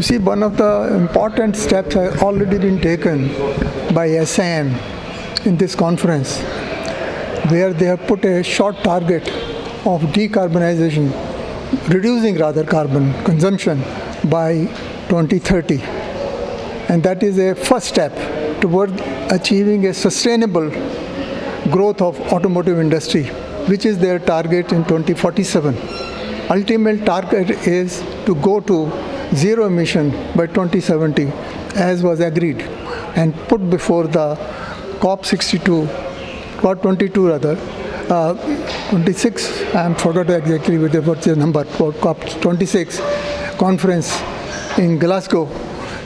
You see, one of the important steps has already been taken by SIM in this conference, where they have put a short target of decarbonization, reducing rather carbon consumption by 2030. And that is a first step toward achieving a sustainable growth of automotive industry, which is their target in 2047. Ultimate target is to go to zero emission by 2070, as was agreed and put before the COP22 rather, 26, I forgot exactly what's the number, for COP26 conference in Glasgow,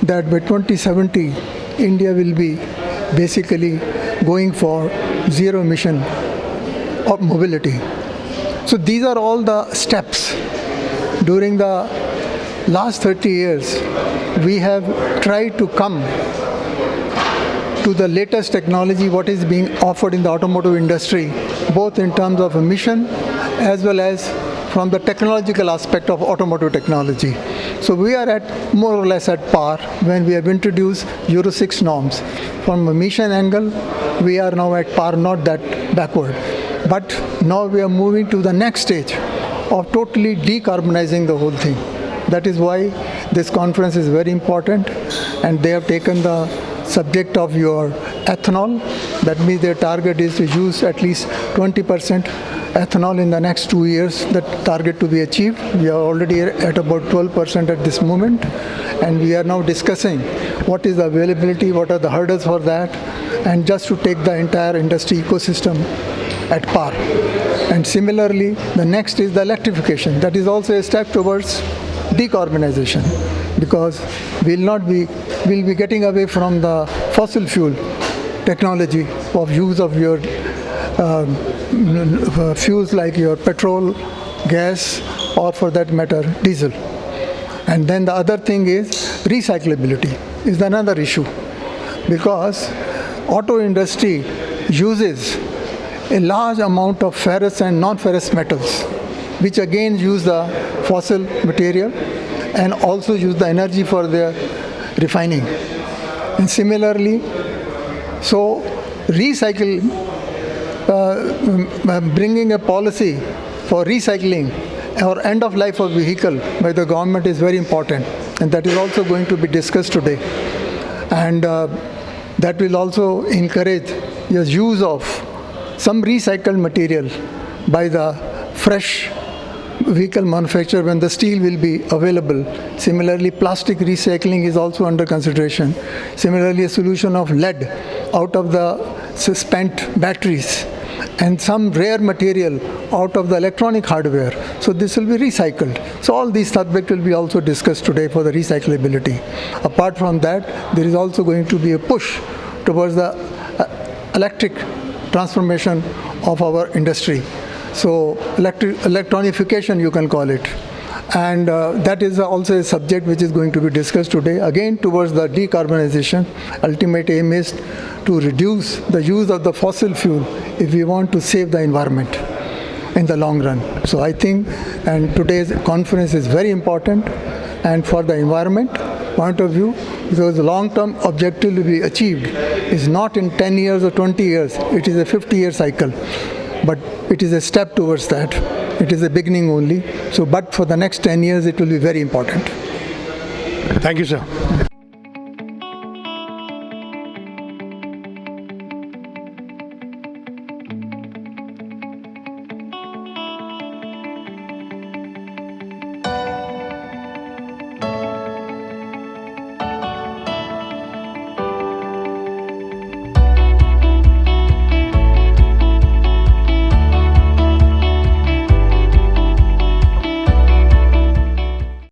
that by 2070, India will be basically going for zero emission of mobility. So these are all the steps. During the last 30 years, we have tried to come to the latest technology, what is being offered in the automotive industry, both in terms of emission as well as from the technological aspect of automotive technology. So we are at more or less at par when we have introduced Euro 6 norms. From emission angle, we are now at par, not that backward. But now we are moving to the next stage of totally decarbonizing the whole thing. That is why this conference is very important, and they have taken the subject of your ethanol. That means their target is to use at least 20% ethanol in the next 2 years, that target to be achieved. We are already at about 12% at this moment, and we are now discussing what is the availability, what are the hurdles for that, and just to take the entire industry ecosystem at par. And similarly, the next is the electrification. That is also a step towards decarbonization, because we'll be getting away from the fossil fuel technology of use of your fuels like your petrol, gas, or for that matter, diesel. And then the other thing is recyclability is another issue, because auto industry uses a large amount of ferrous and non-ferrous metals, which again use the fossil material and also use the energy for their refining. And similarly, so bringing a policy for recycling or end of life of vehicle by the government is very important, and that is also going to be discussed today. And that will also encourage the use of some recycled material by the fresh vehicle manufacturer when the steel will be available. Similarly, plastic recycling is also under consideration. Similarly, a solution of lead out of the spent batteries, and some rare material out of the electronic hardware. So this will be recycled. So all these subjects will be also discussed today for the recyclability. Apart from that, there is also going to be a push towards the electric transformation of our industry. So electronification, you can call it. And that is also a subject which is going to be discussed today, again towards the decarbonization. Ultimate aim is to reduce the use of the fossil fuel if we want to save the environment in the long run. So I think, and today's conference is very important, and for the environment point of view, because the long-term objective to be achieved is not in 10 years or 20 years, it is a 50-year cycle. But it is a step towards that. It is a beginning only. So, but for the next 10 years, it will be very important. Thank you, sir.